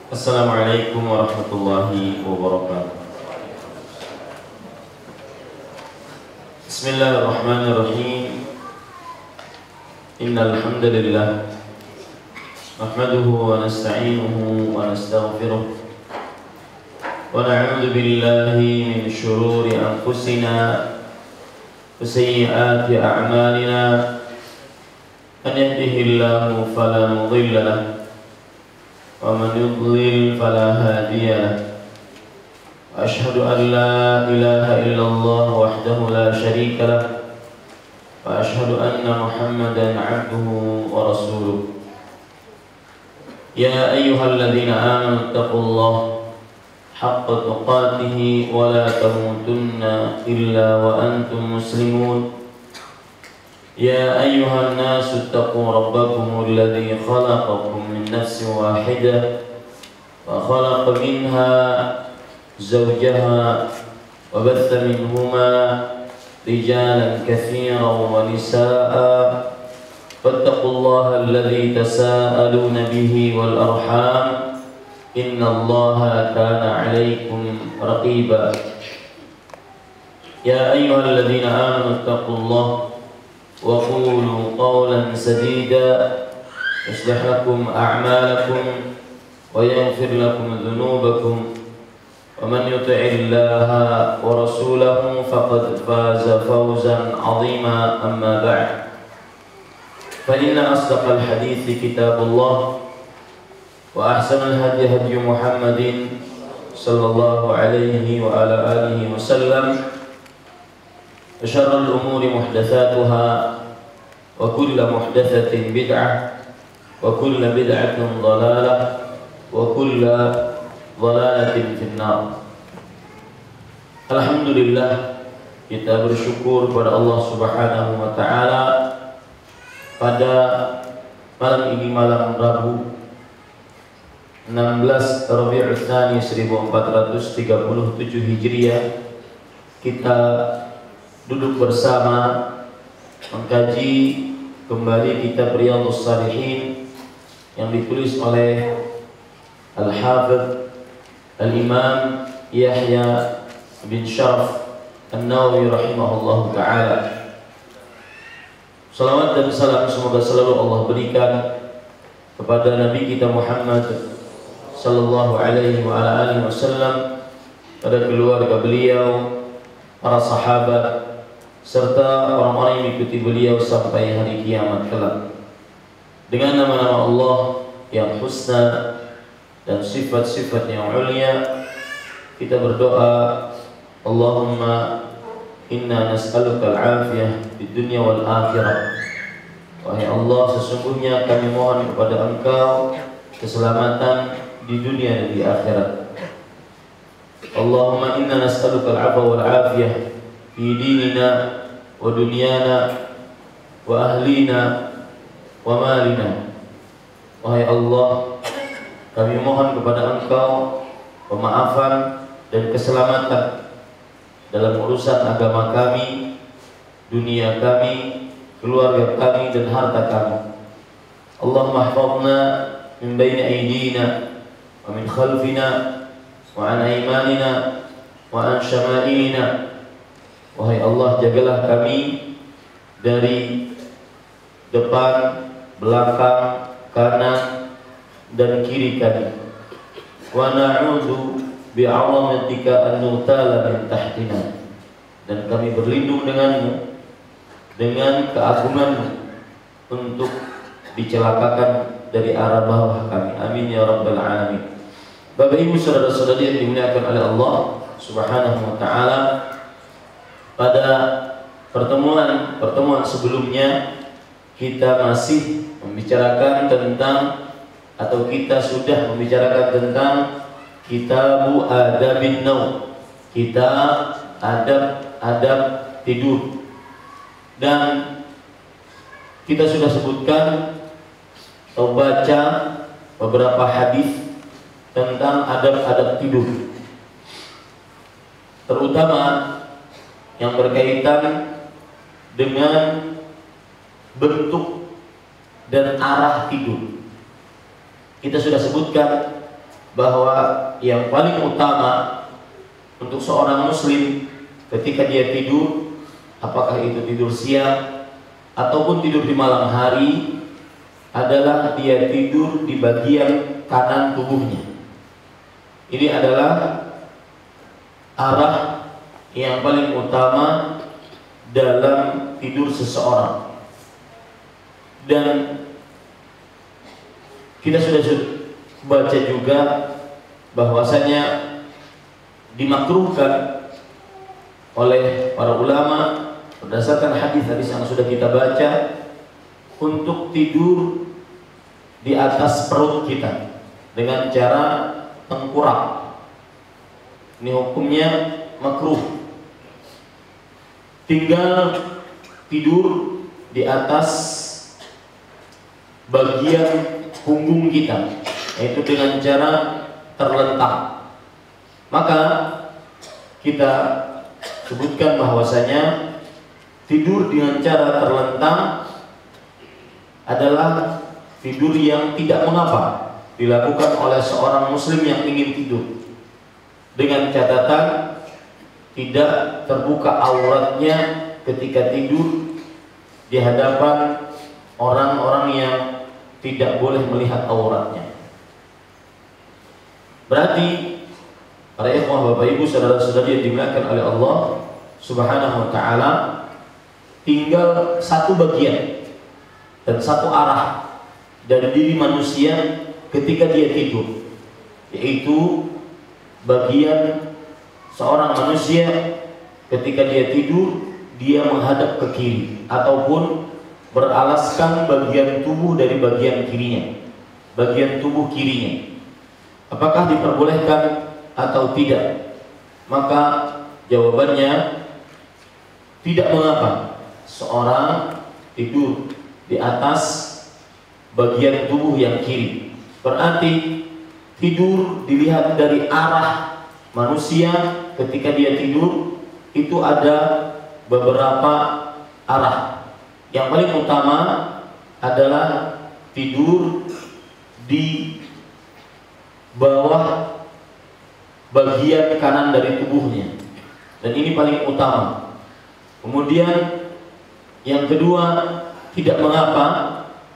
Assalamualaikum warahmatullahi wabarakatuh. Bismillahirrahmanirrahim. Innal hamdalillah nahmaduhu wa nasta'inuhu wa nastaghfiruh wa na'udzu billahi min shururi anfusina wa sayyiati a'malina. Man yahdihillahu fala mudilla lahu ومن يضلل فلا هادي له وأشهد أن لا إله إلا الله وحده لا شريك له وأشهد أن محمدا عبده ورسوله. يا أيها الذين آمنوا اتقوا الله حق تقاته ولا تموتن إلا وأنتم مسلمون. يا أيها الناس اتقوا ربكم الذي خلقكم من نفس واحدة وخلق منها زوجها وبث منهما رجالا كثيرا ونساء فاتقوا الله الذي تساءلون به والأرحام إن الله كان عليكم رقيبا. يا أيها الذين آمنوا اتقوا الله وقولوا قولا سديدا يصلح لكم أعمالكم ويغفر لكم ذنوبكم ومن يطع الله ورسوله فقد فاز فوزا عظيما. أما بعد فإن أصدق الحديث كتاب الله وأحسن الهدي هدي محمد صلى الله عليه وعلى آله وسلم. وشر الأمور محدثاتها وكل محدثة بدعة وكل بدعة ضلالة وكل ضلالة في النار. Alhamdulillah, kita bersyukur kepada Allah Subhanahu wa taala pada malam ini, malam Rabu 16 Rabiul Tsani 1437 Hijriah, kita duduk bersama mengkaji kembali kitab Riyadhus Shalihin yang ditulis oleh Al-Hafidz Al-Imam Yahya bin Sharaf An-Nawawi rahimahullah ta'ala. Salawat dan salam semoga selalu Allah berikan kepada Nabi kita Muhammad sallallahu alaihi wa ala alihi wasallam, pada keluarga beliau, para sahabat, serta orang-orang yang mengikuti beliau sampai hari kiamat kelak. Dengan nama-nama Allah yang husna dan sifat-sifat yang ulia, kita berdoa, Allahumma inna nas'aluka al-afiyah di dunia wal akhirah. Wahai Allah, sesungguhnya kami mohon kepada Engkau keselamatan di dunia dan di akhirat. Allahumma inna nas'aluka al-'afwa wal 'afiyah fi dinina wa dunyana wa ahlina wa malina. Wahai Allah, kami mohon kepada Engkau pemaafan dan keselamatan dalam urusan agama kami, dunia kami, keluarga kami, dan harta kami. Allahumma ihfazna min baini aydina wa min khalfina wa an aymanina wa an syama'ilina. Wahai Allah, jagalah kami dari depan, belakang, kanan, dan kiri kami. Wa na'udzu bi'azamatika an nughtala min tahtina. Dan kami berlindung denganmu, dengan keagunganmu, untuk dicelakakan dari arah bawah kami. Amin ya rabbal alamin. Bapak Ibu saudara-saudari yang dimuliakan oleh Allah Subhanahu wa taala, pada pertemuan sebelumnya kita masih membicarakan tentang, atau kita sudah membicarakan tentang Kitabu Adabin Naum, kitab adab tidur. Dan kita sudah sebutkan atau baca beberapa hadis tentang adab-adab tidur, terutama yang berkaitan dengan bentuk dan arah tidur. Kita sudah sebutkan bahwa yang paling utama untuk seorang muslim ketika dia tidur, apakah itu tidur siang ataupun tidur di malam hari, adalah dia tidur di bagian kanan tubuhnya. Ini adalah arah yang paling utama dalam tidur seseorang. Dan kita sudah baca juga bahwasanya dimakruhkan oleh para ulama berdasarkan hadis-hadis yang sudah kita baca untuk tidur di atas perut kita dengan cara tengkurap. Ini hukumnya makruh. Tinggal tidur di atas bagian punggung kita, yaitu dengan cara terlentang. Maka kita sebutkan bahwasanya tidur dengan cara terlentang adalah tidur yang tidak mengapa dilakukan oleh seorang muslim yang ingin tidur, dengan catatan tidak terbuka auratnya ketika tidur di hadapan orang-orang yang tidak boleh melihat auratnya. Berarti para ikhwah, bapak ibu, saudara-saudari yang dimuliakan oleh Allah Subhanahu wa taala, tinggal satu bagian dan satu arah dari diri manusia ketika dia tidur, yaitu bagian seorang manusia ketika dia tidur, dia menghadap ke kiri ataupun beralaskan bagian tubuh dari bagian kirinya, bagian tubuh kirinya. Apakah diperbolehkan atau tidak? Maka jawabannya tidak mengapa seorang tidur di atas bagian tubuh yang kiri. Berarti tidur dilihat dari arah manusia ketika dia tidur itu ada beberapa arah. Yang paling utama adalah tidur di bawah bagian kanan dari tubuhnya, dan ini paling utama. Kemudian yang kedua, tidak mengapa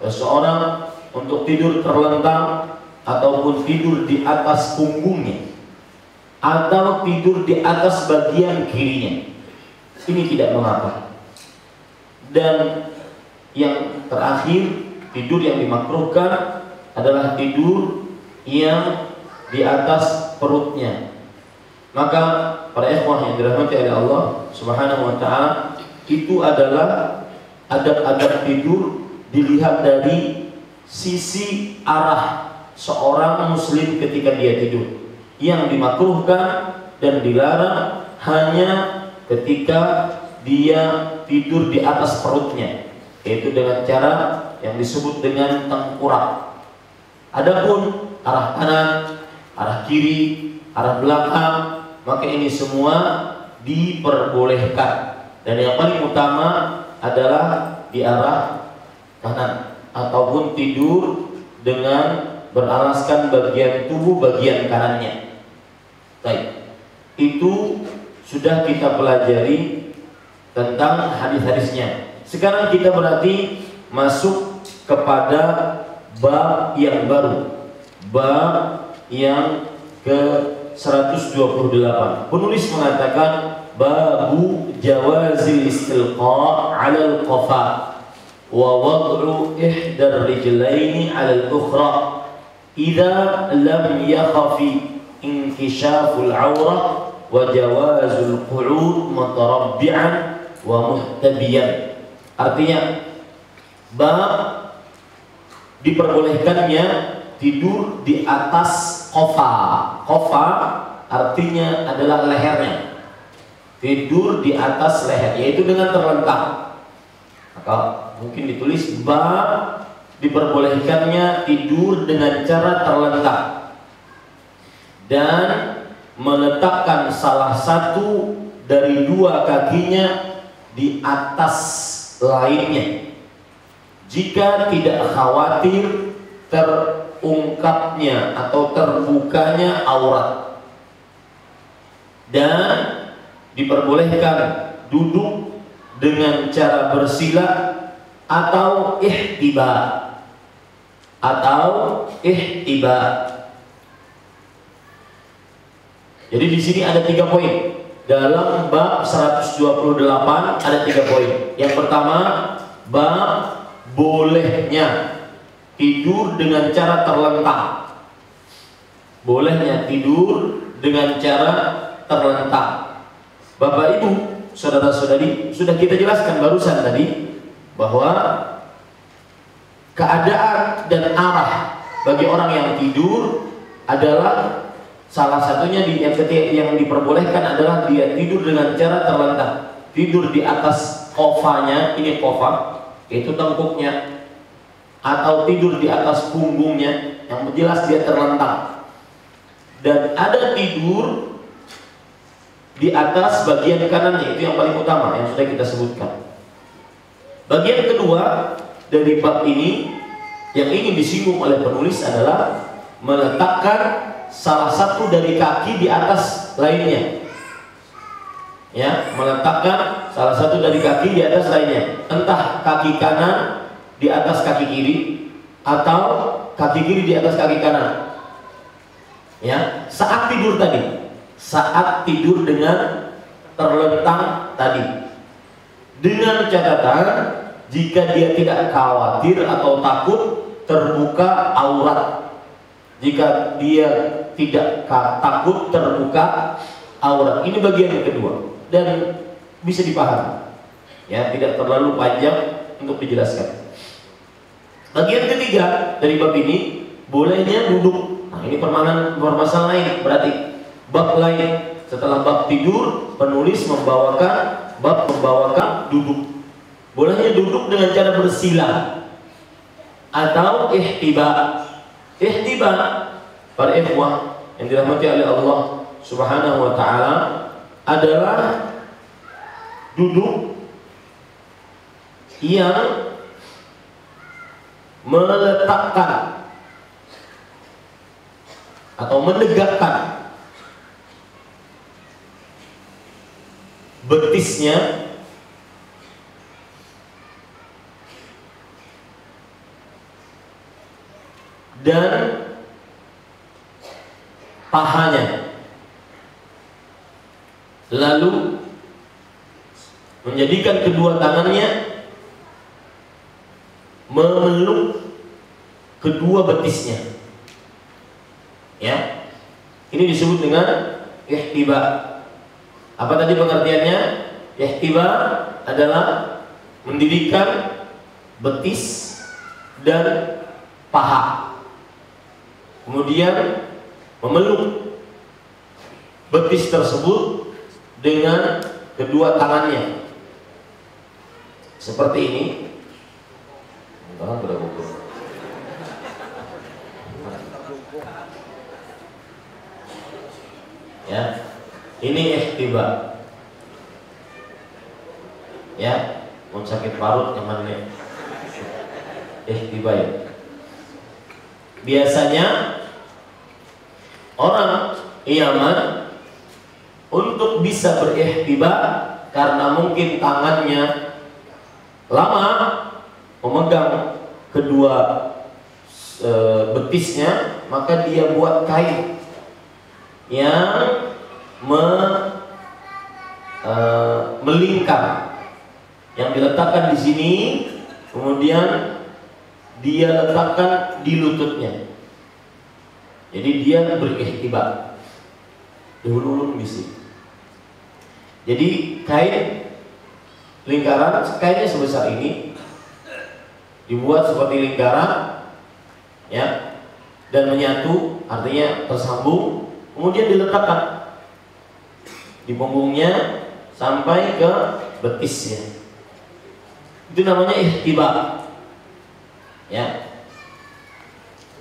seseorang untuk tidur terlentang ataupun tidur di atas punggungnya atau tidur di atas bagian kirinya, ini tidak mengapa. Dan yang terakhir, tidur yang dimakruhkan adalah tidur yang di atas perutnya. Maka para ikhwah yang dirahmati oleh Allah Subhanahu wa taala, itu adalah adab-adab tidur dilihat dari sisi arah seorang muslim ketika dia tidur. Yang dimakruhkan dan dilarang hanya ketika dia tidur di atas perutnya, yaitu dengan cara yang disebut dengan tengkurap. Adapun arah kanan, arah kiri, arah belakang, maka ini semua diperbolehkan. Dan yang paling utama adalah di arah kanan ataupun tidur dengan beralaskan bagian tubuh bagian kanannya. Baik, itu sudah kita pelajari tentang hadis-hadisnya. Sekarang kita berarti masuk kepada bab yang baru, bab yang ke 128. Penulis mengatakan babu jawazil istilqa 'ala al-qafa wa wad'u ihdar rijlaini 'ala al-ukhra idza lam yakhafi inkishaful 'aurah wa jawazul qu'ud mutarabbi'an wa muhtabiyan. Artinya bab diperbolehkannya tidur di atas qafa. Qafa artinya adalah lehernya. Tidur di atas leher, yaitu dengan terlentang. Maka mungkin ditulis bab diperbolehkannya tidur dengan cara terlentang dan meletakkan salah satu dari dua kakinya di atas lainnya jika tidak khawatir terungkapnya atau terbukanya aurat, dan diperbolehkan duduk dengan cara bersila atau ihtiba. Jadi di sini ada 3 poin. Dalam bab 128 ada 3 poin. Yang pertama, bab bolehnya tidur dengan cara terlentang. Bolehnya tidur dengan cara terlentang. Bapak Ibu, saudara-saudari, sudah kita jelaskan barusan tadi bahwa keadaan dan arah bagi orang yang tidur adalah salah satunya yang diperbolehkan adalah dia tidur dengan cara terlentang. Tidur di atas kofanya, ini kofa, yaitu tengkuknya, atau tidur di atas punggungnya, yang jelas dia terlentang. Dan ada tidur di atas bagian kanannya, itu yang paling utama yang sudah kita sebutkan. Bagian kedua dari bab ini yang ingin disinggung oleh penulis adalah meletakkan salah satu dari kaki di atas lainnya. Ya, meletakkan salah satu dari kaki di atas lainnya. Entah kaki kanan di atas kaki kiri atau kaki kiri di atas kaki kanan. Ya, saat tidur tadi. Saat tidur dengan terlentang tadi, dengan catatan jika dia tidak khawatir atau takut terbuka aurat, jika dia tidak takut terbuka aurat. Ini bagian kedua dan bisa dipahami, ya, tidak terlalu panjang untuk dijelaskan. Bagian ketiga dari bab ini, bolehnya duduk. Nah, ini permasalahan lain, berarti bab lain. Setelah bab tidur, penulis membawakan duduk. Bolehnya duduk dengan cara bersila atau ihtiba. Ihtiba, para ikhwah yang dirahmati oleh Allah Subhanahu wa taala, adalah duduk yang meletakkan atau menegakkan betisnya dan pahanya, lalu menjadikan kedua tangannya memeluk kedua betisnya. Ya, ini disebut dengan ihtiba. Apa tadi pengertiannya? Ihtiba adalah mendirikan betis dan paha, kemudian memeluk betis tersebut dengan kedua tangannya seperti ini. Ya, ini ihtiba. Ya, mau sakit parut yang mana? Ihtiba ya. Biasanya orang Yaman untuk bisa berihtiba karena mungkin tangannya lama memegang kedua betisnya, maka dia buat kain yang melingkar, yang diletakkan di sini, kemudian dia letakkan di lututnya. Jadi dia berihtiba, diulung-ulung bisi. Jadi kain lingkaran, kainnya sebesar ini, dibuat seperti lingkaran, ya, dan menyatu, artinya tersambung, kemudian diletakkan di punggungnya sampai ke betisnya. Itu namanya ihtiba. Ya.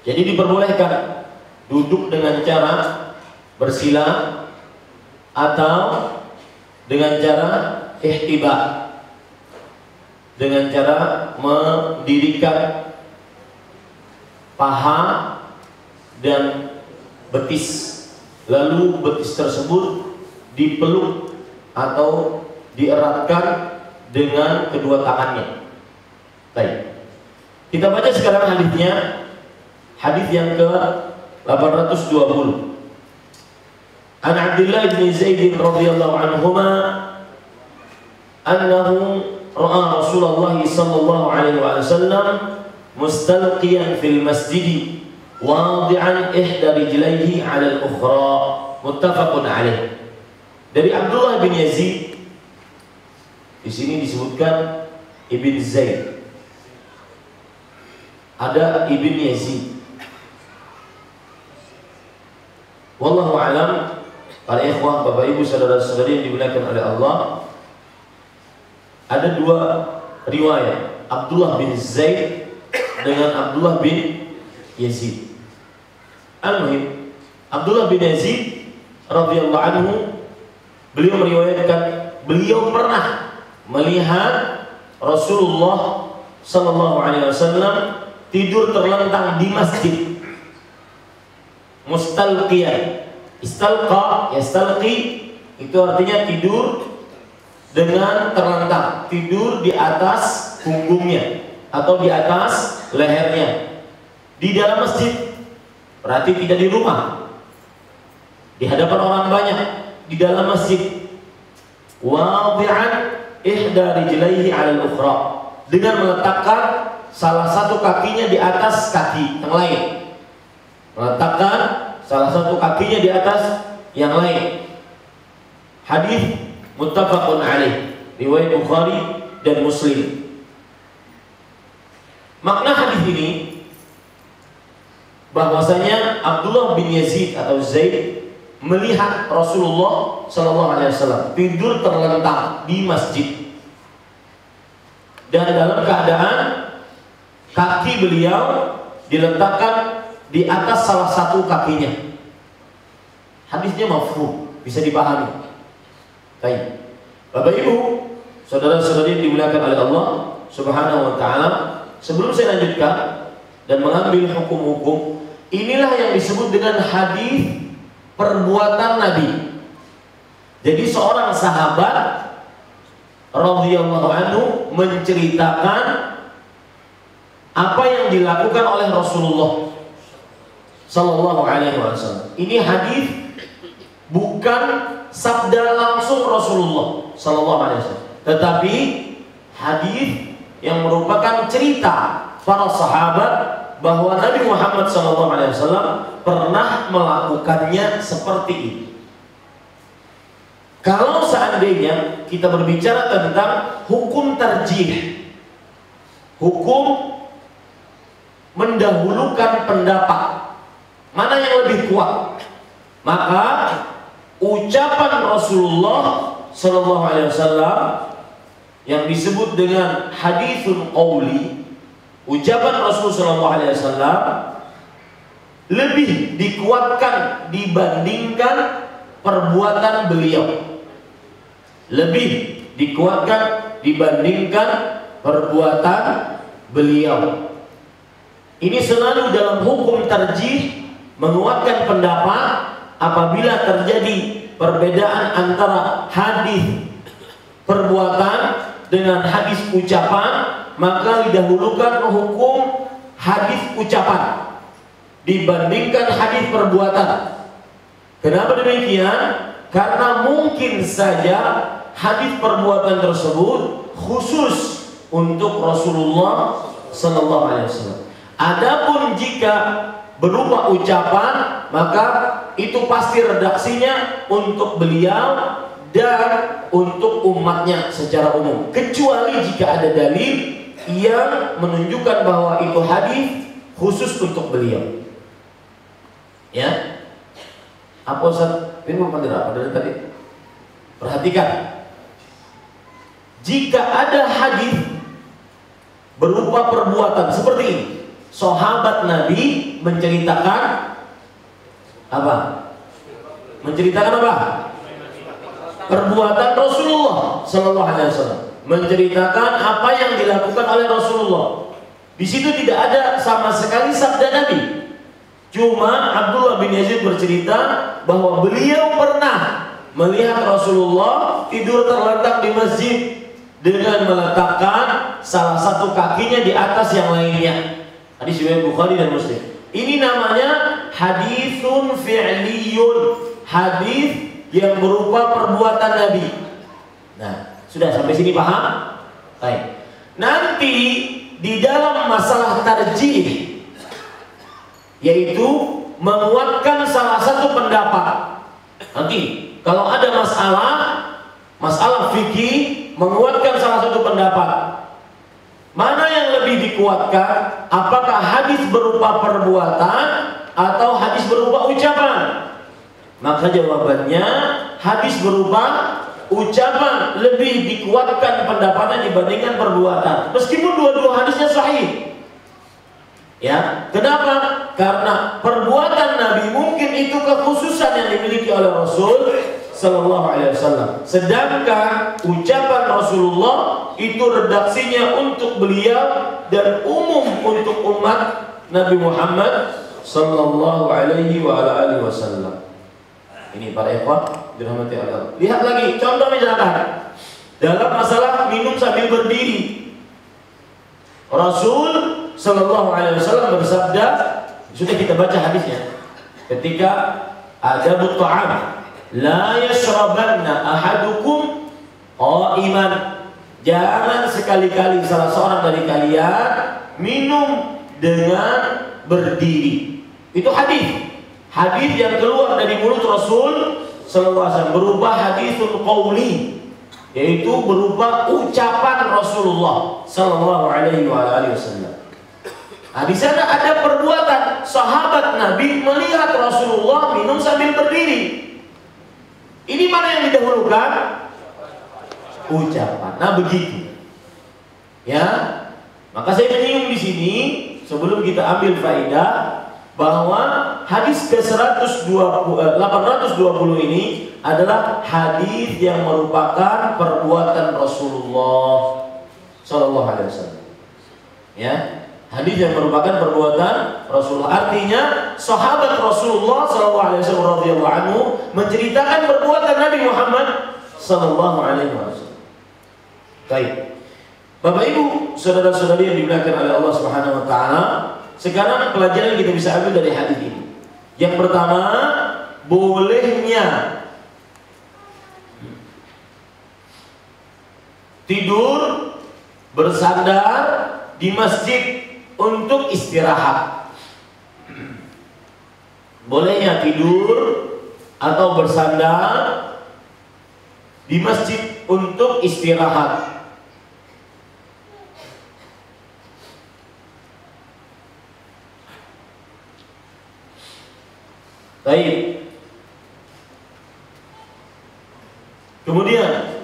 Jadi diperbolehkan duduk dengan cara bersila atau dengan cara ihtiba, dengan cara mendirikan paha dan betis. Lalu betis tersebut dipeluk atau dieratkan dengan kedua tangannya. Baik. Kita baca sekarang hadisnya. Hadis yang ke-820. An Abdullah bin Zaid radhiyallahu anhuma annahu ra'a Rasulullah sallallahu alaihi wasallam mustalqiyan fil masjid wadi'an ihda rijlaihi 'ala al-ukhra, muttafaqun alaih. Dari Abdullah bin Yazid, di sini disebutkan Ibn Zaid. Ada Ibn Yazid. Wallahu a'lam. Para ikhwah, bapak ibu, saudara-saudari yang dimuliakan oleh Allah, ada dua riwayat, Abdullah bin Zaid dengan Abdullah bin Yazid. Al-muhim, Abdullah bin Yazid radhiyallahu anhu, beliau meriwayatkan beliau pernah melihat Rasulullah sallallahu alaihi wasallam tidur terlentang di masjid, mustalqiyan. Istalqa, yastalqi itu artinya tidur dengan terlentang, tidur di atas punggungnya atau di atas lehernya di dalam masjid. Berarti tidak di rumah, di hadapan orang banyak, di dalam masjid. Wadi'an ihda rijlaihi 'ala al-ukhra, dengan meletakkan salah satu kakinya di atas kaki yang lain. Meletakkan salah satu kakinya di atas yang lain. Hadis muttafaqun alaih, riwayat Bukhari dan Muslim. Makna hadis ini bahwasanya Abdullah bin Yazid atau Zaid melihat Rasulullah sallallahu alaihi wasallam tidur terlentang di masjid, dan dalam keadaan kaki beliau diletakkan di atas salah satu kakinya. Hadisnya mafhum, bisa dipahami. Baik. Bapak Ibu, saudara-saudari yang dimuliakan oleh Allah Subhanahu wa taala, sebelum saya lanjutkan dan mengambil hukum-hukum, inilah yang disebut dengan hadis perbuatan Nabi. Jadi seorang sahabat radhiyallahu anhu menceritakan apa yang dilakukan oleh Rasulullah sallallahu alaihi wasallam. Ini hadis bukan sabda langsung Rasulullah sallallahu alaihi wasallam, tetapi hadis yang merupakan cerita para sahabat bahwa Nabi Muhammad sallallahu alaihi wasallam pernah melakukannya seperti ini. Kalau seandainya kita berbicara tentang hukum tarjih, hukum mendahulukan pendapat, mana yang lebih kuat, maka ucapan Rasulullah sallallahu alaihi wasallam yang disebut dengan haditsun qauli, ucapan Rasul sallallahu alaihi wasallam lebih dikuatkan dibandingkan perbuatan beliau. Lebih dikuatkan dibandingkan perbuatan beliau. Ini selalu dalam hukum tarjih menguatkan pendapat apabila terjadi perbedaan antara hadis perbuatan dengan hadis ucapan, maka didahulukan hukum hadis ucapan dibandingkan hadis perbuatan. Kenapa demikian? Karena mungkin saja hadis perbuatan tersebut khusus untuk Rasulullah sallallahu alaihi wasallam. Adapun jika berupa ucapan, maka itu pasti redaksinya untuk beliau dan untuk umatnya secara umum, kecuali jika ada dalil yang menunjukkan bahwa itu hadis khusus untuk beliau. Ya, apa Ustaz? Ini mau apa dari tadi? Perhatikan, jika ada hadis berupa perbuatan seperti ini, sahabat Nabi menceritakan apa? Menceritakan apa? Perbuatan Rasulullah sallallahu alaihi wasallam, menceritakan apa yang dilakukan oleh Rasulullah. Di situ tidak ada sama sekali sabda Nabi. Cuma Abdullah bin Yazid bercerita bahwa beliau pernah melihat Rasulullah tidur terlentang di masjid dengan meletakkan salah satu kakinya di atas yang lainnya. Hadis riwayat Bukhari dan Muslim. Ini namanya haditsun fi'liyun, hadis yang berupa perbuatan Nabi. Nah, sudah sampai sini paham? Baik. Nanti di dalam masalah tarjih, yaitu menguatkan salah satu pendapat. Nanti kalau ada masalah fikih, menguatkan salah satu pendapat, mana yang lebih dikuatkan? Apakah hadis berupa perbuatan atau hadis berupa ucapan? Maka jawabannya hadis berupa ucapan lebih dikuatkan pendapatnya dibandingkan perbuatan, meskipun dua-dua hadisnya sahih. Ya, kenapa? Karena perbuatan Nabi mungkin itu kekhususan yang dimiliki oleh Rasul Sallallahu Alaihi Wasallam. Sedangkan ucapan Rasulullah itu redaksinya untuk beliau dan umum untuk umat Nabi Muhammad Sallallahu Alaihi Wasallam. Ini para ikhwan dirahmati Allah. Lihat lagi contoh misalkan dalam masalah minum sambil berdiri. Rasul Sallallahu Alaihi Wasallam bersabda, sudah kita baca hadisnya, ketika ada ta'am, la yashrabanna ahadukum qa'iman, jangan sekali-kali salah seorang dari kalian minum dengan berdiri. Itu hadis yang keluar dari mulut Rasul Sallallahu Alaihi Wasallam berupa hadisul qauli, yaitu berupa ucapan Rasulullah Sallallahu Alaihi Wasallam. Nah, di sana ada perbuatan sahabat Nabi melihat Rasulullah minum sambil berdiri. Ini mana yang didahulukan? Ucapan. Nah, begitu. Ya. Maka saya menyinggung di sini sebelum kita ambil faedah bahwa hadis ke-820 ini adalah hadis yang merupakan perbuatan Rasulullah Sallallahu Alaihi Wasallam. Ya. Hadis yang merupakan perbuatan Rasulullah. Artinya sahabat Rasulullah Sallallahu Alaihi Wasallam radhiyallahu anhu menceritakan perbuatan Nabi Muhammad Sallallahu Alaihi Wasallam. Baik, Bapak Ibu, saudara-saudari yang dimuliakan oleh Allah Subhanahu Wa Taala, sekarang pelajaran yang kita bisa ambil dari hadis ini. Yang pertama, bolehnya tidur bersandar di masjid untuk istirahat. Bolehnya tidur atau bersandar di masjid untuk istirahat. Baik. Kemudian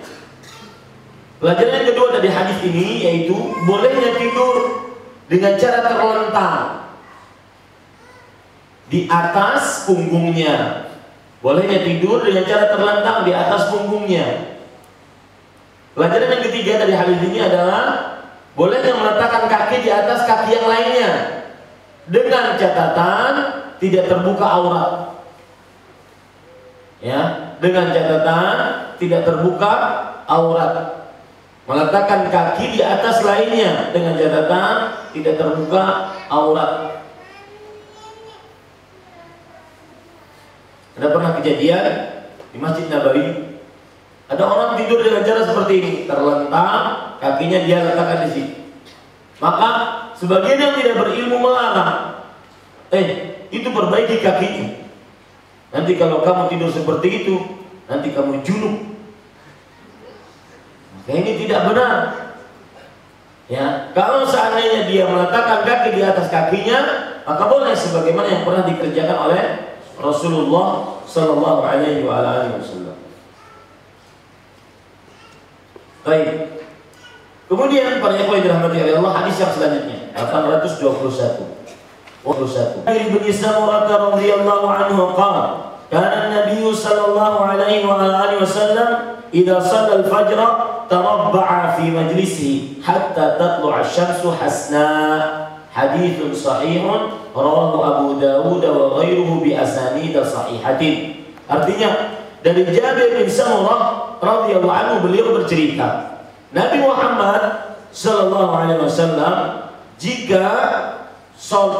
pelajaran yang kedua dari hadis ini yaitu bolehnya tidur dengan cara terlentang di atas punggungnya. Bolehnya tidur dengan cara terlentang di atas punggungnya. Pelajaran yang ketiga dari hadis ini adalah bolehnya meletakkan kaki di atas kaki yang lainnya dengan catatan tidak terbuka aurat. Ya, dengan catatan tidak terbuka aurat. Meletakkan kaki di atas lainnya dengan catatan tidak terbuka aurat. Ada pernah kejadian di Masjid Nabawi, ada orang tidur dengan cara seperti ini, terlentang, kakinya dia letakkan di sini. Maka sebagian yang tidak berilmu melarang, itu perbaiki kakinya. Nanti kalau kamu tidur seperti itu, nanti kamu junub. Ini tidak benar. Ya, kalau seandainya dia meletakkan kaki di atas kakinya, maka boleh sebagaimana yang pernah dikerjakan oleh Rasulullah Sallallahu Alaihi Wasallam. Baik. Kemudian para ikhwan yang dirahmati oleh Allah, hadis yang selanjutnya 821. Dari bin Samurah radhiyallahu anhu qala, kana Nabi sallallahu alaihi wasallam idza shalla al-fajr tarabba'a fi majlisihi hatta tatlu'a asy-syamsu hasna haditsun sahihun rawahu Abu Dawud wa ghairuhu bi asanid sahihatin. Artinya dari Jabir bin Samurah radhiyallahu anhu, beliau bercerita, Nabi Muhammad sallallahu alaihi wasallam jika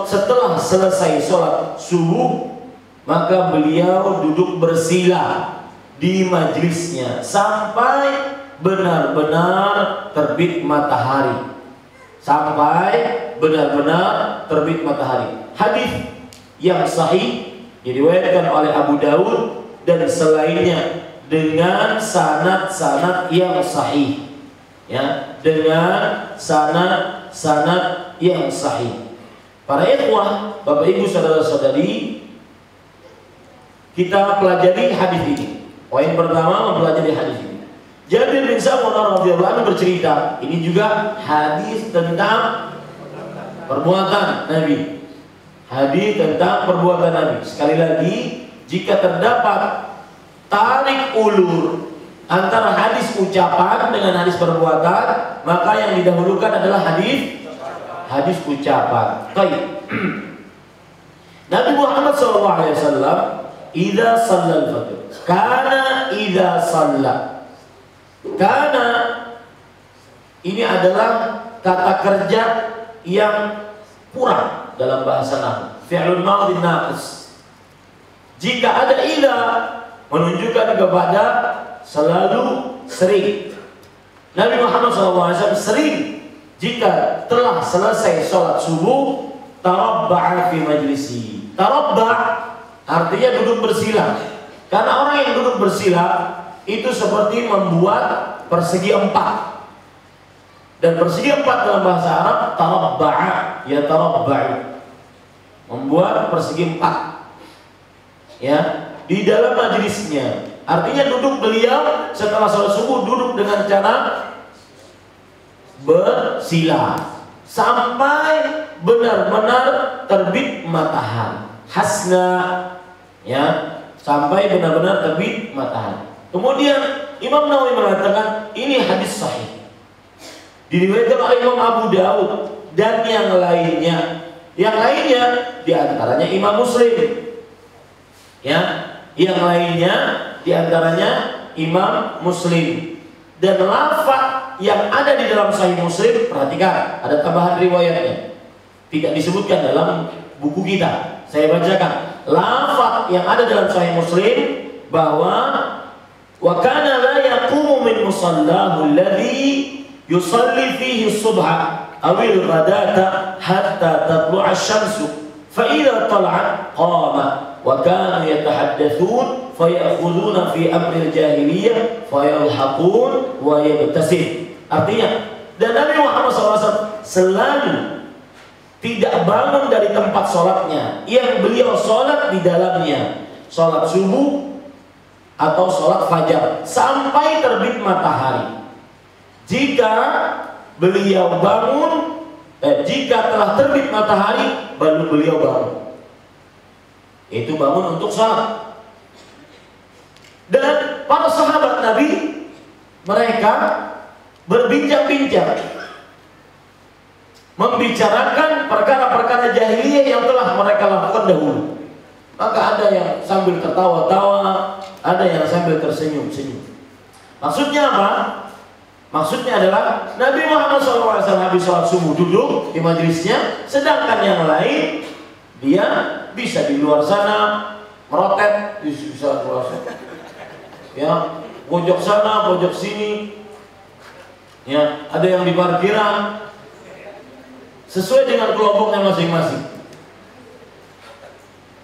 setelah selesai sholat subuh, maka beliau duduk bersila di majlisnya sampai benar-benar terbit matahari. Sampai benar-benar terbit matahari. Hadis yang sahih diriwayatkan oleh Abu Dawud dan selainnya dengan sanad-sanad yang sahih. Ya, dengan sanad-sanad yang sahih. Para ikhwah, Bapak Ibu saudara-saudari, kita pelajari hadis ini. Poin pertama, mempelajari hadis ini. Jabir bin Samurah radhiyallahu anhu bercerita, ini juga hadis tentang perbuatan Nabi. Hadis tentang perbuatan Nabi. Sekali lagi, jika terdapat tarik ulur antara hadis ucapan dengan hadis perbuatan, maka yang didahulukan adalah hadis ucapan. Baik. Nabi Muhammad SAW idza shallal fajr kana idza shalla. Kana ini adalah kata kerja yang kurang dalam bahasa nahwu, fi'lun madhi naqis. Jika ada idza menunjukkan kepada selalu, sering. Nabi Muhammad SAW sering jika telah selesai sholat subuh, tarabba'a fi majlisi. Tarabba' artinya duduk bersila. Karena orang yang duduk bersila itu seperti membuat persegi empat. Dan persegi empat dalam bahasa Arab tarabba'a, ya tarabba'u, membuat persegi empat. Ya, di dalam majlisnya. Artinya duduk beliau setelah sholat subuh, duduk dengan cara bersila sampai benar-benar terbit matahari. Hasna, ya, sampai benar-benar terbit matahari. Kemudian Imam Nawawi mengatakan ini hadis sahih, diriwayatkan oleh Imam Abu Dawud dan yang lainnya. Yang lainnya diantaranya Imam Muslim, ya, yang lainnya diantaranya Imam Muslim. Dan lafaz yang ada di dalam Sahih Muslim, perhatikan, ada tambahan riwayatnya, tidak disebutkan dalam buku kita. Saya bacakan lafaz yang ada dalam Sahih Muslim bahwa wa kana la yaqumu min musallahu alladhi yusalli fihi subha aw al-ghadata hatta tatlu'a asy-syamsu fa idza tala'at qama wa kanu yatahaddatsun fayakhuduna fi amri al-jahiliyah fayalhaqun wa yabtasim. Artinya, dan Nabi Muhammad SAW selalu tidak bangun dari tempat sholatnya yang beliau sholat di dalamnya, sholat subuh atau sholat fajar, sampai terbit matahari. Jika beliau bangun, jika telah terbit matahari, baru beliau bangun. Itu bangun untuk sholat. Dan para sahabat Nabi, mereka berbincang-bincang, membicarakan perkara-perkara jahiliyah yang telah mereka lakukan dahulu. Maka ada yang sambil tertawa-tawa, ada yang sambil tersenyum-senyum. Maksudnya apa? Maksudnya adalah Nabi Muhammad SAW habis sholat subuh duduk di majlisnya, sedangkan yang lain dia bisa di luar sana merotet, bisa keluar sana, ya, pojok sana, pojok sini, ya, ada yang di parkiran, sesuai dengan kelompoknya masing-masing.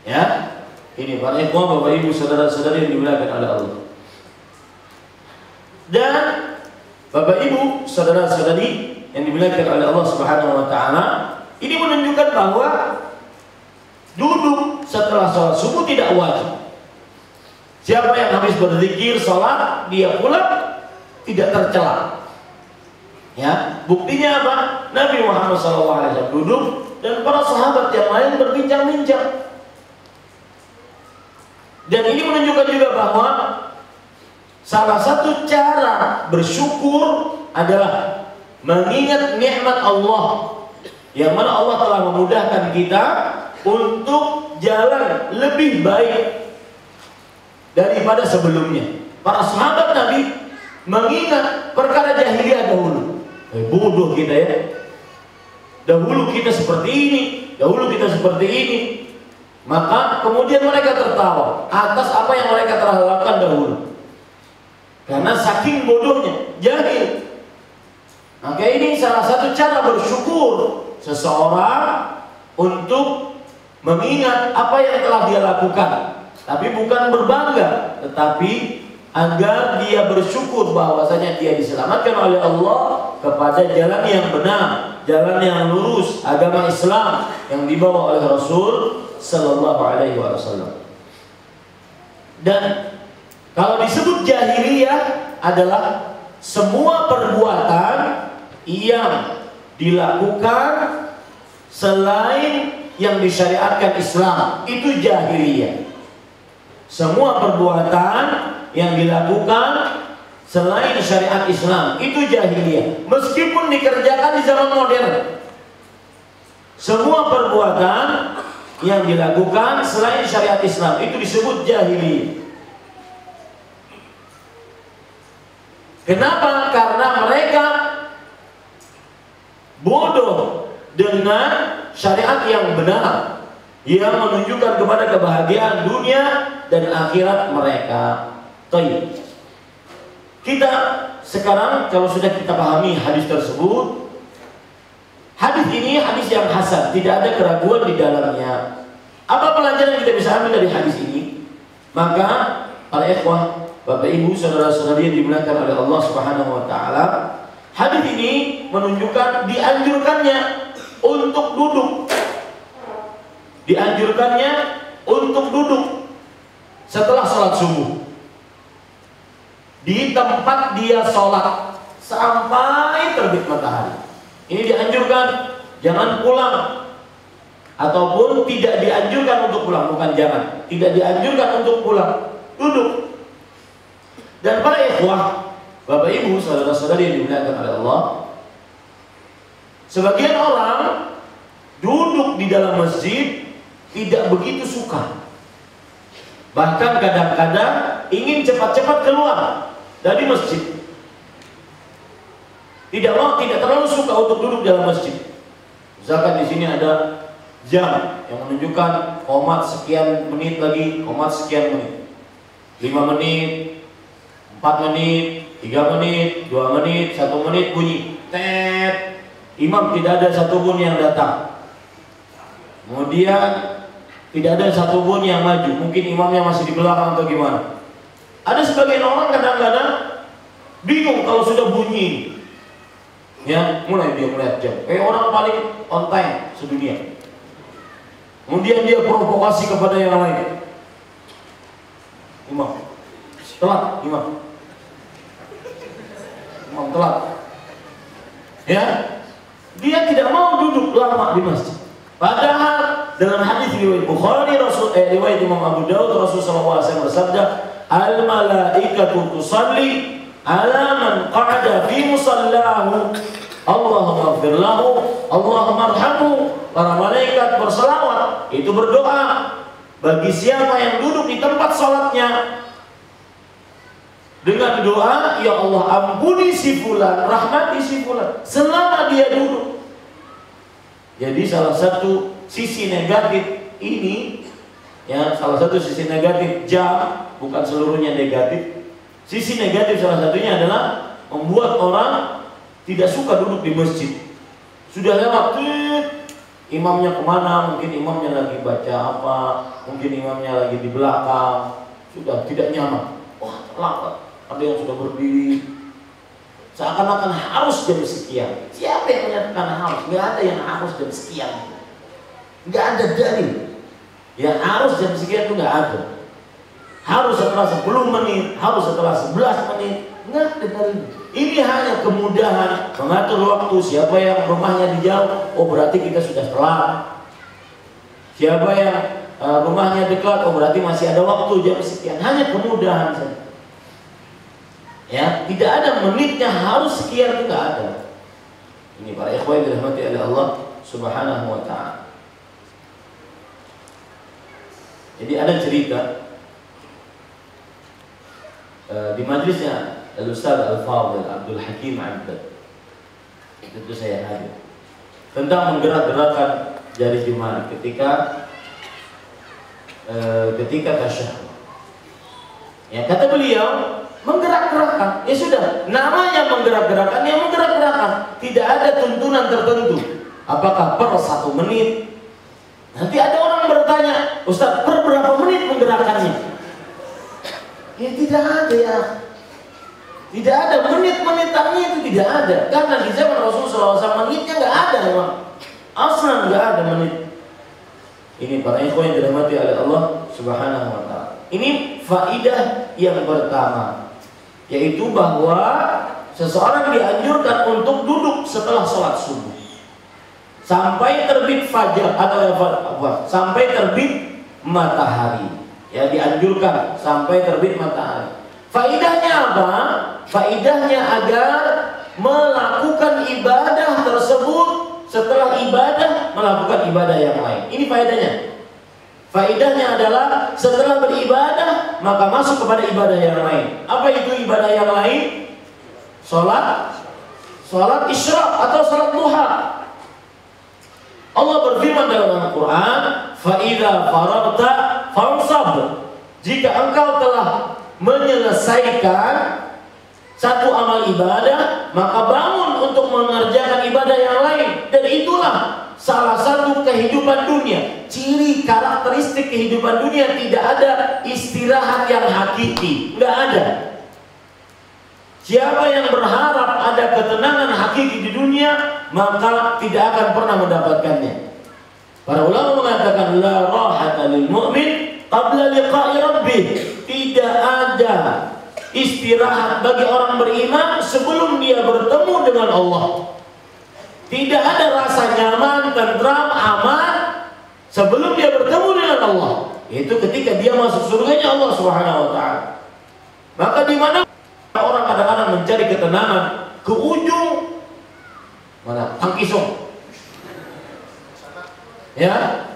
Ya, ini para ikhwah, Bapak Ibu, saudara-saudari yang dimuliakan oleh Allah. Dan Bapak Ibu, saudara-saudari yang dimuliakan oleh Allah Subhanahu wa taala, ini menunjukkan bahwa duduk setelah sholat subuh tidak wajib. Siapa yang habis berzikir sholat dia pulang tidak tercela. Ya, buktinya apa? Nabi Muhammad SAW duduk dan para sahabat yang lain berbincang-bincang. Dan ini menunjukkan juga bahwa salah satu cara bersyukur adalah mengingat nikmat Allah yang mana Allah telah memudahkan kita untuk jalan lebih baik daripada sebelumnya. Para sahabat Nabi mengingat perkara jahiliyah dahulu. Bodoh kita ya. Dahulu kita seperti ini, dahulu kita seperti ini. Maka kemudian mereka tertawa atas apa yang mereka telah lakukan dahulu. Karena saking bodohnya, jahil. Maka ini salah satu cara bersyukur seseorang untuk mengingat apa yang telah dia lakukan. Tapi bukan berbangga, tetapi agar dia bersyukur bahwasanya dia diselamatkan oleh Allah kepada jalan yang benar, jalan yang lurus, agama Islam yang dibawa oleh Rasul Sallallahu Alaihi Wasallam. Dan kalau disebut jahiliyah adalah semua perbuatan yang dilakukan selain yang disyariatkan Islam, itu jahiliyah. Semua perbuatan yang dilakukan selain syariat Islam itu jahiliyah, meskipun dikerjakan di zaman modern. Semua perbuatan yang dilakukan selain syariat Islam itu disebut jahiliyah. Kenapa? Karena mereka bodoh dengan syariat yang benar, yang menunjukkan kepada kebahagiaan dunia dan akhirat mereka. Baik. Kita sekarang kalau sudah kita pahami hadis tersebut, hadis ini hadis yang hasan, tidak ada keraguan di dalamnya. Apa pelajaran yang kita bisa ambil dari hadis ini? Maka para ikhwah, Bapak Ibu, saudara-saudari yang dimuliakan oleh Allah Subhanahu wa taala, hadis ini menunjukkan dianjurkannya untuk duduk. Dianjurkannya untuk duduk setelah sholat subuh di tempat dia sholat sampai terbit matahari. Ini dianjurkan, jangan pulang, ataupun tidak dianjurkan untuk pulang. Bukan jangan, tidak dianjurkan untuk pulang, duduk. Dan para ikhwah, Bapak Ibu, saudara-saudari yang dimuliakan oleh Allah, sebagian orang duduk di dalam masjid tidak begitu suka. Bahkan kadang-kadang ingin cepat-cepat keluar dari masjid. Tidak terlalu suka untuk duduk dalam masjid. Misalkan di sini ada jam yang menunjukkan qomat sekian menit lagi, qomat sekian menit. 5 menit, 4 menit, 3 menit, 2 menit, 1 menit bunyi. Tet. Imam tidak ada satupun yang datang. Kemudian tidak ada satupun yang maju. Mungkin imamnya masih di belakang atau gimana. Ada sebagian orang kadang-kadang bingung kalau sudah bunyi. Ya, mulai dia melihat jam. Kayak orang paling on time sedunia. Kemudian dia provokasi kepada yang lain. Imam, telat, imam. Imam telat. Ya, dia tidak mau duduk lama di masjid. Padahal dalam hadis riwayat Bukhari, riwayat Imam Abu Daud, Rasulullah SAW bersabda, al-malaikatu tusalli ala man qa'ada fi musallahu, Allahumma ighfir lahu, Allahumma arhamhu. Para malaikat berselawat, itu berdoa bagi siapa yang duduk di tempat sholatnya dengan doa, ya Allah ampuni si fulan, rahmati si fulan, selama dia duduk. Jadi salah satu sisi negatif ini, ya, salah satu sisi negatif jam, bukan seluruhnya negatif. Sisi negatif salah satunya adalah membuat orang tidak suka duduk di masjid. Sudah lewat, imamnya kemana? Mungkin imamnya lagi baca apa, mungkin imamnya lagi di belakang. Sudah tidak nyaman. Wah, terlambat. Ada yang sudah berdiri. Seakan-akan harus jam sekian. Siapa yang menyatakan harus? Nggak ada yang harus jam sekian. Nggak ada dalil. Yang harus jam sekian itu nggak ada. Harus setelah 10 menit, harus setelah 11 menit. Nggak ada dalil. Ini hanya kemudahan mengatur waktu. Siapa yang rumahnya di jauh, oh berarti kita sudah telat. Siapa yang rumahnya dekat, oh berarti masih ada waktu jam sekian. Hanya kemudahan saja. Ya, tidak ada menitnya harus sekian, itu tidak ada. Ini para ikhwan yang dirahmati oleh Allah Subhanahu wa ta'ala. Jadi ada cerita di majlisnya Al-Ustaz Al-Fadhil Abdul Hakim Abdad, itu saya hadir, tentang menggerak-gerakkan jari jemari ketika tasyahud. Ya, kata beliau, menggerak-gerakkan, ya sudah, namanya menggerak-gerakkan, ya menggerak-gerakkan. Tidak ada tuntunan tertentu. Apakah per 1 menit? Nanti ada orang bertanya, Ustaz, per berapa menit menggerakkannya? Ya tidak ada ya. Tidak ada menit-menitannya, itu tidak ada. Karena di zaman Rasulullah SAW menitnya nggak ada memang. Aslan nggak ada menit. Ini para ikhwan yang dirahmati oleh Allah Subhanahu wa ta'ala. Ini faidah yang pertama, yaitu bahwa seseorang dianjurkan untuk duduk setelah sholat subuh sampai terbit fajar atau sampai terbit matahari. Ya, dianjurkan sampai terbit matahari. Faidahnya apa? Faidahnya agar melakukan ibadah tersebut, setelah ibadah melakukan ibadah yang lain. Ini faedahnya. Faedahnya adalah setelah beribadah maka masuk kepada ibadah yang lain. Apa itu ibadah yang lain? Salat isyraq atau salat duha. Allah berfirman dalam Al-Quran, fa idza faragta fansab. Jika engkau telah menyelesaikan satu amal ibadah, maka bangun untuk mengerjakan ibadah yang lain. Dan itulah salah satu kehidupan dunia. Ciri karakteristik kehidupan dunia, tidak ada istirahat yang hakiki, nggak ada. Siapa yang berharap ada ketenangan hakiki di dunia, maka tidak akan pernah mendapatkannya. Para ulama mengatakan la rahata lil mu'min qabla liqa'i rabbih. Tidak ada istirahat bagi orang beriman sebelum dia bertemu dengan Allah. Tidak ada rasa nyaman, tentram, aman sebelum dia bertemu dengan Allah. Itu ketika dia masuk surganya Allah Subhanahu wa ta'ala. Maka di mana orang kadang-kadang mencari ketenangan ke ujung mana? Tangkisong. Ya.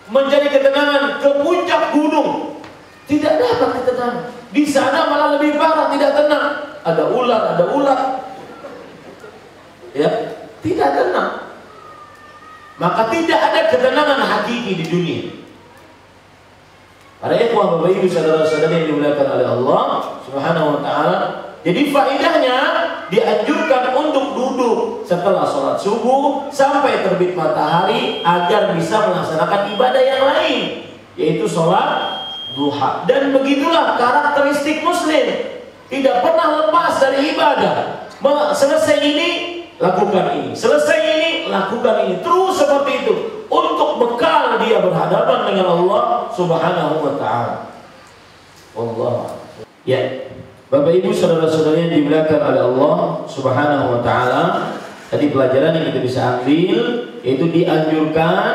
Mencari ketenangan ke puncak gunung. Tidak dapat ketenangan. Di sana malah lebih parah, tidak tenang. Ada ular. Ya, tidak tenang. Maka tidak ada ketenangan hakiki di dunia. Para ikhwah, Bapak Ibu, saudara-saudari yang dimuliakan oleh Allah Subhanahu wa ta'ala. Jadi faedahnya dianjurkan untuk duduk setelah sholat subuh sampai terbit matahari agar bisa melaksanakan ibadah yang lain, yaitu sholat duha. Dan begitulah karakteristik muslim, tidak pernah lepas dari ibadah. Selesai ini lakukan ini, selesai ini lakukan ini, terus seperti itu untuk bekal dia berhadapan dengan Allah Subhanahu wa ta'ala. Allah. Ya, Bapak Ibu, saudara-saudari yang dimuliakan oleh Allah Subhanahu wa ta'ala, tadi pelajaran yang kita bisa ambil yaitu dianjurkan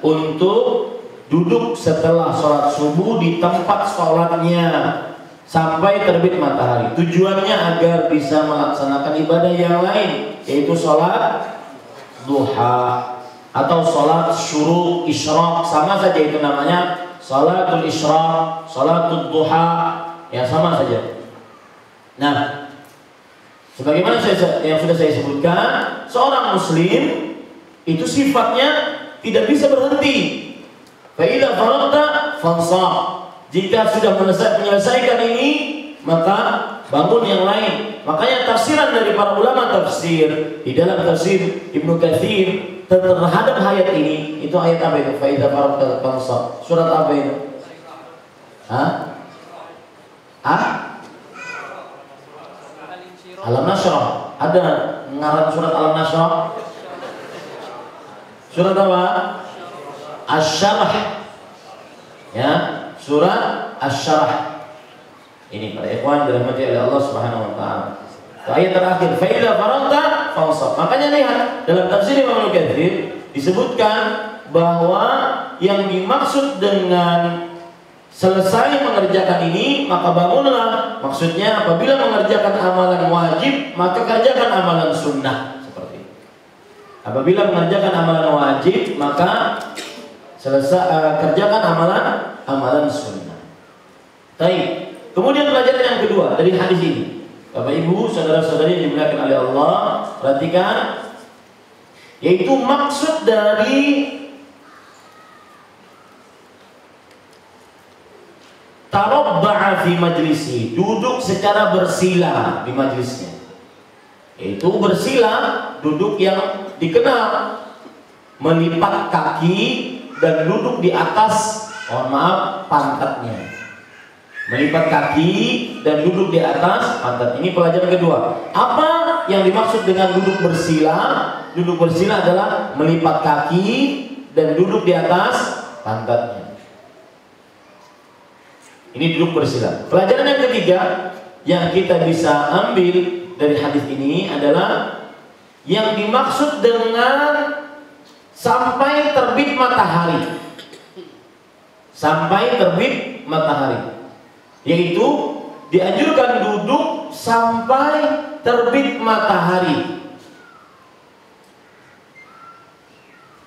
untuk duduk setelah sholat subuh di tempat sholatnya sampai terbit matahari. Tujuannya agar bisa melaksanakan ibadah yang lain, yaitu sholat duha atau sholat syuruk isyraq. Sama saja itu namanya, sholatul isyraq, sholatul duha, ya sama saja. Nah, sebagaimana yang sudah saya sebutkan, seorang muslim itu sifatnya tidak bisa berhenti. Fa idza faragta fansab. Jika sudah menyelesaikan ini, maka bangun yang lain. Makanya tafsiran dari para ulama tafsir, di dalam tafsir Ibnu Katsir terhadap ayat ini, itu ayat apa itu? Fa idza faragta fansab. Surat apa itu? Alam Nashrah. Ada ngaran surat Alam Nashrah? Surat apa? Asy-Syarah. Ya, surat Asy-Syarah. Ini para ikhwan dirahmati oleh Allah Subhanahu wa ta'ala. Ayat terakhir, fa idza faragta fansab. Makanya lihat dalam tafsir Imam Al-Katsir disebutkan bahwa yang dimaksud dengan selesai mengerjakan ini maka bangunlah, maksudnya apabila mengerjakan amalan wajib maka kerjakan amalan sunnah, seperti itu. Apabila mengerjakan amalan wajib, maka kerjakan amalan sunnah. Baik. Kemudian pelajaran yang kedua dari hadis ini, Bapak Ibu, saudara-saudari yang dimuliakan oleh Allah, perhatikan, yaitu maksud dari tarabba'a fi majlisi, duduk secara bersila di majlisnya. Yaitu bersila, duduk yang dikenal melipat kaki dan duduk di atas, mohon maaf, pantatnya. Melipat kaki dan duduk di atas pantat. Ini pelajaran kedua. Apa yang dimaksud dengan duduk bersila? Duduk bersila adalah melipat kaki dan duduk di atas pantatnya. Ini duduk bersila. Pelajaran yang ketiga yang kita bisa ambil dari hadis ini adalah yang dimaksud dengan sampai terbit matahari. Sampai terbit matahari, yaitu dianjurkan duduk sampai terbit matahari.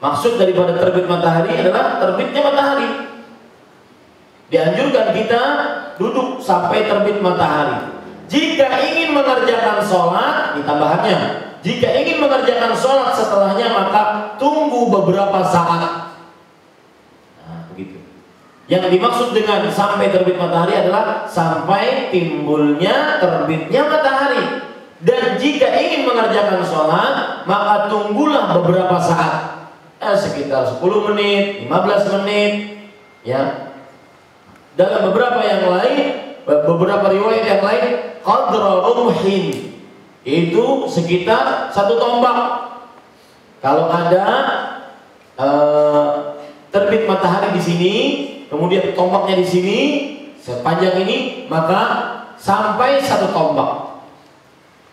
Maksud daripada terbit matahari adalah terbitnya matahari. Dianjurkan kita duduk sampai terbit matahari. Jika ingin mengerjakan sholat, ini tambahannya, jika ingin mengerjakan sholat setelahnya, maka tunggu beberapa saat. Nah, begitu. Yang dimaksud dengan sampai terbit matahari adalah sampai timbulnya terbitnya matahari. Dan jika ingin mengerjakan sholat, maka tunggulah beberapa saat, sekitar 10 menit, 15 menit, ya. Dalam beberapa yang lain, beberapa riwayat yang lain, qadra rumhin, itu sekitar 1 tombak. Kalau ada terbit matahari di sini, kemudian tombaknya di sini sepanjang ini, maka sampai 1 tombak.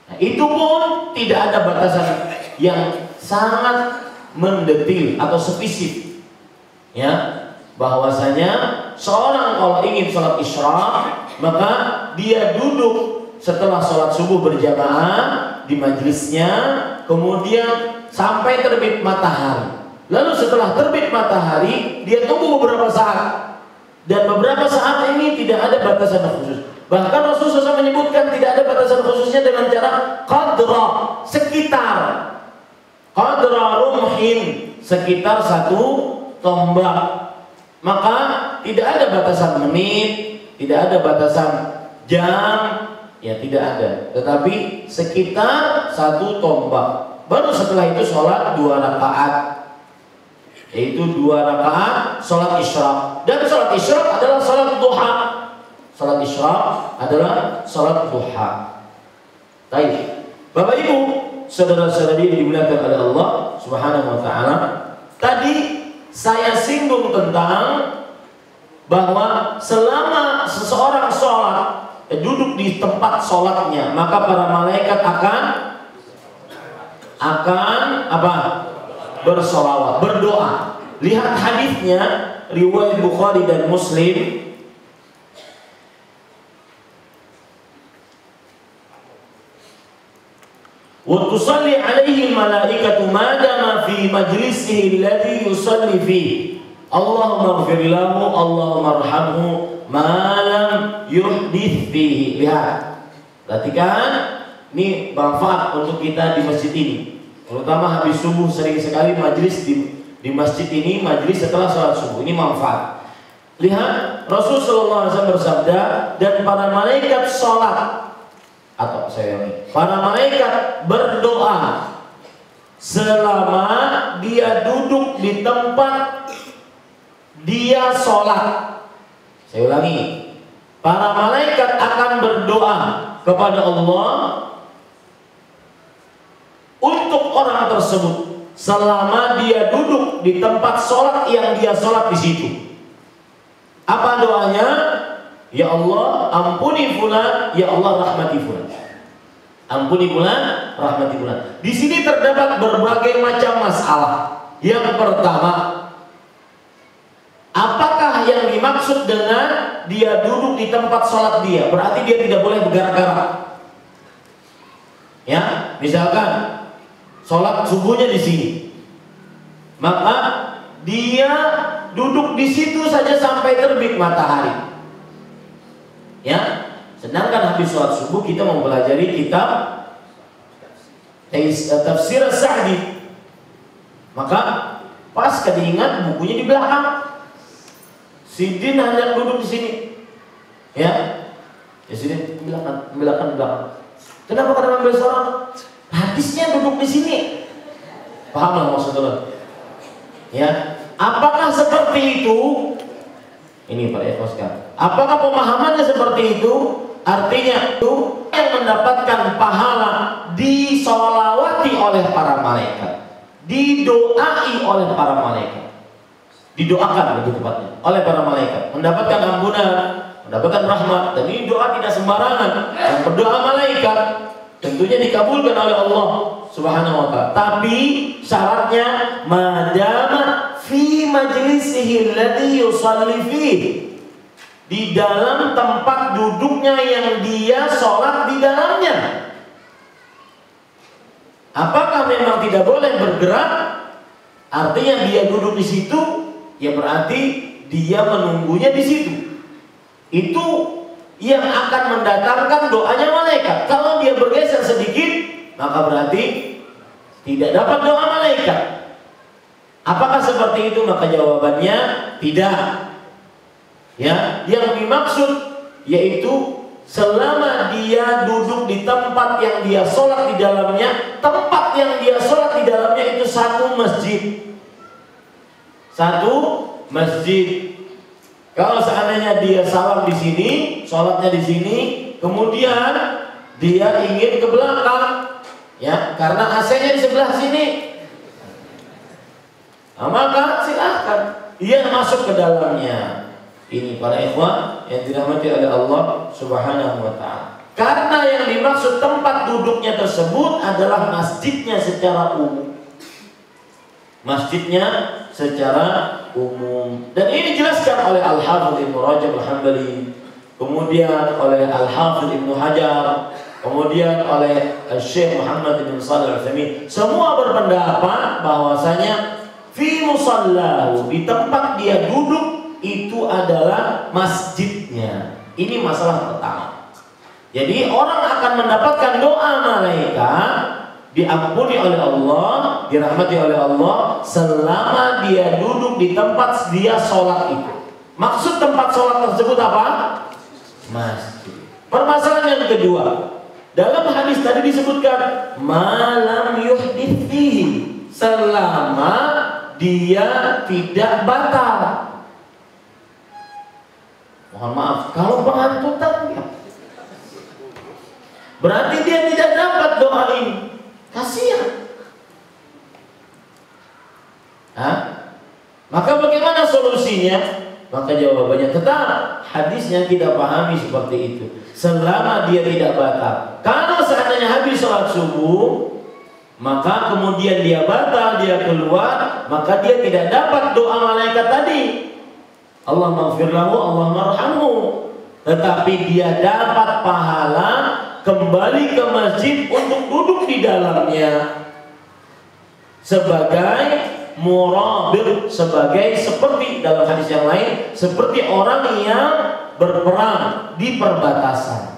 Nah, itu pun tidak ada batasan yang sangat mendetil atau spesifik, ya, bahwasanya seorang kalau ingin sholat isyraq, maka dia duduk setelah sholat subuh berjamaah di majlisnya, kemudian sampai terbit matahari. Lalu setelah terbit matahari, dia tunggu beberapa saat. Dan beberapa saat ini tidak ada batasan khusus. Bahkan Rasulullah SAW menyebutkan tidak ada batasan khususnya dengan cara qadra, sekitar. Qadra rumhin, sekitar 1 tombak. Maka tidak ada batasan menit, tidak ada batasan jam, ya tidak ada. Tetapi sekitar 1 tombak. Baru setelah itu sholat 2 rakaat, yaitu 2 rakaat sholat isyraq. Dan sholat isyraq adalah sholat duha. Sholat isyraq adalah sholat duha. Baik, Bapak Ibu, saudara-saudari yang dimuliakan oleh Allah Subhanahu wa taala, tadi saya singgung tentang bahwa selama seseorang sholat, duduk di tempat sholatnya, maka para malaikat akan apa? Bersolawat, berdoa. Lihat hadisnya, riwayat Bukhari dan Muslim. Wa tusalli alaihi malaikatu ma dama fi majlisihi alladhi yusalli fihi. Allahumma ighfir lahu, Allahumma arhamhu ma lam yuhdits fihi. Lihat. Perhatikan, ini manfaat untuk kita di masjid ini. Terutama habis subuh sering sekali majlis di masjid ini, majlis setelah sholat subuh. Ini manfaat. Lihat, Rasulullah SAW bersabda, dan para malaikat sholat, atau saya ini, para malaikat berdoa selama dia duduk di tempat dia sholat. Saya ulangi, para malaikat akan berdoa kepada Allah untuk orang tersebut selama dia duduk di tempat sholat yang dia sholat di situ. Apa doanya? Ya Allah, ampuni fulan, ya Allah rahmati fulan. Ampuni fulan, rahmati fulan. Di sini terdapat berbagai macam masalah. Yang pertama, apakah yang dimaksud dengan dia duduk di tempat sholat dia? Berarti dia tidak boleh bergerak-gerak. Ya, misalkan sholat subuhnya di sini, maka dia duduk di situ saja sampai terbit matahari. Ya, sedangkan habis sholat subuh kita mempelajari kitab Tafsir As-Sa'di, maka pas diingat bukunya di belakang. Sidin hanya duduk di sini, ya sini belakang. Kenapa kadang ambil sholat? Hadisnya duduk di sini. Paham lah maksudnya? Ya, apakah seperti itu? Ini para ikhwan, apakah pemahamannya seperti itu? Artinya itu yang mendapatkan pahala disolawati oleh para malaikat, didoai oleh para malaikat, didoakan lebih tepatnya oleh para malaikat, mendapatkan ampunan, mendapatkan rahmat. Dan ini doa tidak sembarangan. Yang berdoa malaikat tentunya dikabulkan oleh Allah Subhanahu wa ta'ala. Tapi syaratnya madama fi majlisihi alladhi yusalli fihi, di dalam tempat duduknya yang dia sholat di dalamnya. Apakah memang tidak boleh bergerak? Artinya dia duduk di situ, ya berarti dia menunggunya di situ. Itu yang akan mendatangkan doanya malaikat. Kalau dia bergeser sedikit, maka berarti tidak dapat doa malaikat. Apakah seperti itu? Maka jawabannya tidak. Ya, yang dimaksud yaitu selama dia duduk di tempat yang dia sholat di dalamnya, tempat yang dia sholat di dalamnya itu satu masjid. Kalau seandainya dia salam di sini, sholatnya di sini, kemudian dia ingin ke belakang, ya, karena AC-nya di sebelah sini, maka silahkan dia masuk ke dalamnya. Ini para ikhwan yang dirahmati oleh Allah Subhanahu wa ta'ala. Karena yang dimaksud tempat duduknya tersebut adalah masjidnya secara umum. Dan ini dijelaskan oleh Al-Hafidz Ibnu Rajab Al-Hambali, kemudian oleh Al-Hafidz Ibnu Hajar, kemudian oleh Syekh Muhammad bin Shalih Al-Utsaimin. Semua berpendapat bahwasanya fi musallahu, di tempat dia duduk itu adalah masjidnya. Ini masalah pertama. Jadi orang akan mendapatkan doa malaikat, diampuni oleh Allah, dirahmati oleh Allah selama dia duduk di tempat dia sholat itu. Maksud tempat sholat tersebut apa? Masjid. Permasalahan yang kedua, dalam hadis tadi disebutkan malam yuhdits fihi, selama dia tidak batal. Mohon maaf, kalau pengantutan ya, berarti dia tidak dapat doa ini. Kasihan. Maka bagaimana solusinya? Maka jawabannya tetap hadisnya kita pahami seperti itu. Selama dia tidak batal. Kalau seandainya habis sholat subuh, maka kemudian dia batal, dia keluar, maka dia tidak dapat doa malaikat tadi. Allah maghfir lahu, Allah marhamhu. Tetapi dia dapat pahala kembali ke masjid untuk duduk di dalamnya sebagai murabit, seperti dalam hadis yang lain, seperti orang yang berperang di perbatasan.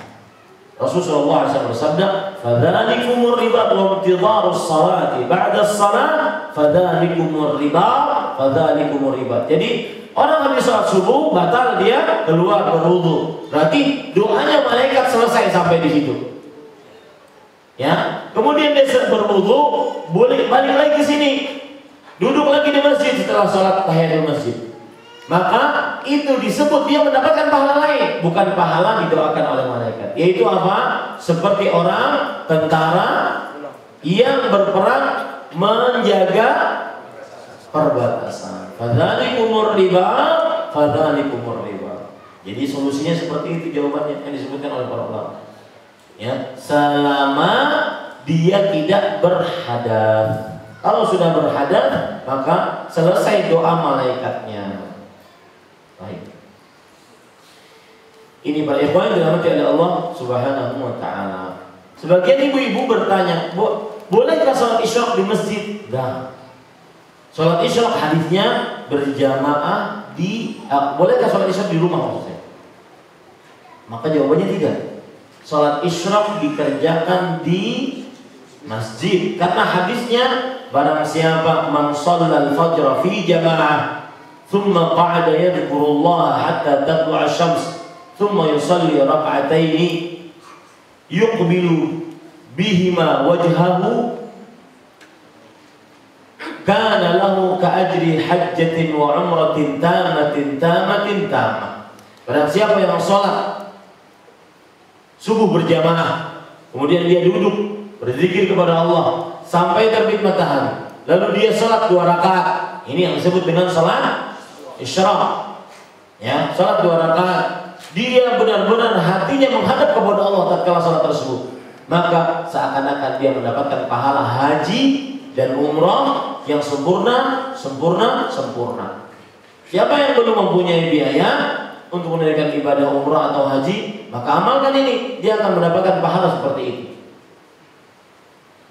Rasulullah SAW bersabda, "Fadzalikumur ribat wa intidharus salati ba'da as-salat, fadzalikumur ribat, fadzalikumur ribat." Jadi orang habis sholat subuh batal, dia keluar berwudu. Berarti doanya malaikat selesai sampai di situ. Ya, kemudian dia berwudu, boleh balik lagi ke sini, duduk lagi di masjid setelah sholat tahiyatul masjid. Maka itu disebut dia mendapatkan pahala lain, bukan pahala didoakan oleh malaikat. Yaitu apa? Seperti orang tentara yang berperang menjaga perbatasan. Fadzalikumur riba, fadzalikumur riba. Jadi solusinya seperti itu jawabannya yang disebutkan oleh para ulama. Ya, selama dia tidak berhadas. Kalau sudah berhadas, maka selesai doa malaikatnya. Baik. Ini para ikhwan dirahmati oleh Allah Subhanahu wa ta'ala. Sebagian ibu-ibu bertanya, "Bu, Bolehkah sholat isyraq di masjid? Enggak. Sholat isyraq hadisnya berjamaah di bolehkah sholat isyraq di rumah maksudnya? Maka jawabannya tidak. Sholat isyraq dikerjakan di masjid karena hadisnya barang siapa man shallal fajr fi jamaah thumma qa'ada yadhkurullaha hatta tatlu'a asy-syams thumma yusalli rak'ataini yuqbilu bihima wajhahu kana lahu ka'ajri hajjatin wa umratin tamatin. Barang siapa yang sholat subuh berjamaah kemudian dia duduk berzikir kepada Allah sampai terbit matahari, lalu dia sholat 2 rakaat. Ini yang disebut dengan sholat isyraq. Ya, sholat 2 rakaat. Dia benar-benar hatinya menghadap kepada Allah tatkala sholat tersebut. Maka seakan-akan dia mendapatkan pahala haji dan umrah yang sempurna. Siapa yang belum mempunyai biaya untuk menunaikan ibadah umrah atau haji, maka amalkan ini, dia akan mendapatkan pahala seperti itu.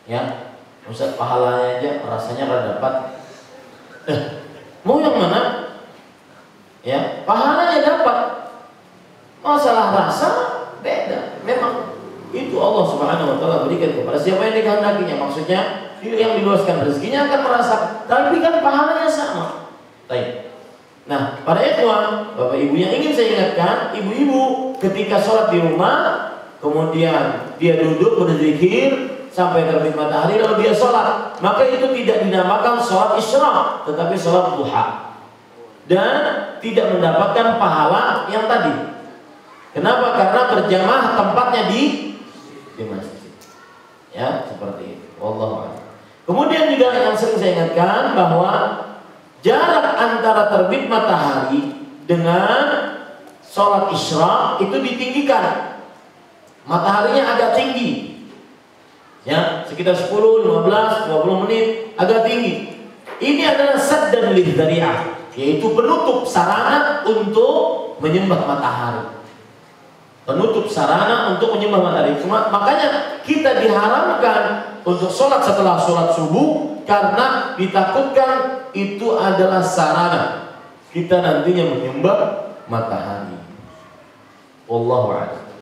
Ya, Ustaz, pahalanya aja rasanya rada dapat. Mau yang mana? Ya, pahalanya dapat. Masalah rasa beda. Memang itu Allah Subhanahu wa taala berikan kepada siapa yang dikehendakinya. Maksudnya, yang diluaskan rezekinya akan merasakan, tapi kan pahalanya sama. Baik. Nah, para ikhwan, Bapak Ibu yang ingin saya ingatkan, ibu-ibu ketika sholat di rumah, kemudian dia duduk berzikir sampai terbit matahari lalu dia sholat, maka itu tidak dinamakan sholat isyraq, tetapi sholat duha, dan tidak mendapatkan pahala yang tadi. Kenapa? Karena berjamaah tempatnya di masjid. Ya, seperti itu. Wallahu a'lam. Kemudian juga yang sering saya ingatkan bahwa jarak antara terbit matahari dengan sholat isyraq itu ditinggikan. Mataharinya agak tinggi. Ya, sekitar 10, 15, 20 menit agak tinggi. Ini adalah saddan lidh-dhari'ah, yaitu penutup sarana untuk menyembah matahari. Penutup sarana untuk menyembah matahari. Makanya kita diharamkan untuk sholat setelah sholat subuh karena ditakutkan itu adalah sarana kita nantinya menyembah matahari. Wallahu a'lam.